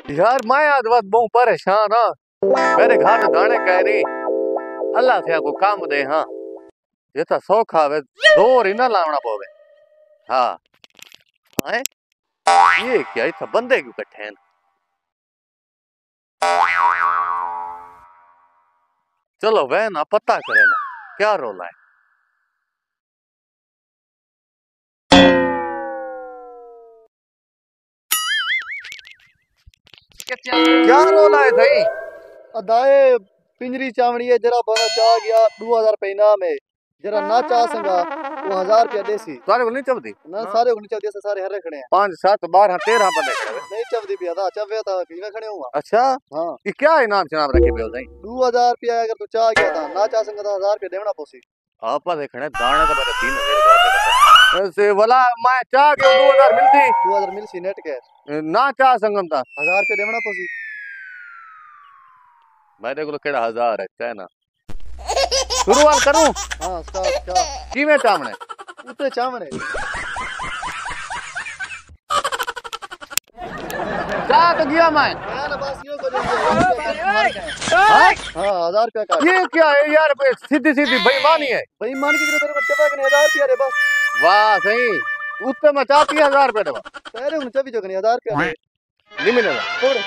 यार मैं आज बहुत बहुत परेशान हाँ। मेरे घर में दाने कह रही अल्लाह से को काम दे हाँ। ये तो सौखा है जोर ही ना लावना पवे। हाँ हैं ये क्या इतना बंदे क्यों इकट्ठे हैं। चलो वह ना पता करे ना क्या रोला है। क्या रोला है सही। अदाए पिंजरी चावड़ी है जरा बना चाह गया 2000 रुपये इनाम है। जरा ना चाह संगा वो 1000 रुपया देसी सारे को नहीं चबदी ना सारे को नहीं चलती ऐसे सारे हरे खड़े हैं 5 7 12 13 बंदे खड़े हैं। नहीं चलती भी अदा चवे था किਵੇਂ खड़े हुआ। अच्छा हाँ ये क्या इनाम शनाम रखे पे सही। 2000 रुपया अगर तू चाह गया था ना चाह संगा तो 1000 रुपया देना पोसी। आपा देखने दाना तो मेरे 3000 ऐसे वाला मैं चाह के 2000 मिलती 2000 मिल सी नेट कैश ना चाह संगम था 1000 रुपया देना पोसी। मेरे को केड़ा 1000 है चाहे ना शुरुआत करूं। हाँ स्टार्ट चाह किवें चामने उते चावने चाह तो गया मैं। मैं ना बस यो करेंगे हाँ? हाँ 1000 रुपया का ये क्या है यार सीधी सीधी बेईमानी है। भाई मान के तेरे बच्चे का 1000 रुपया रे बस वाह सही उत्ते में चाहती 1000 रुपए देवा तेरे उन चबी जो 1000 रुपया नहीं मिलेगा। थोड़े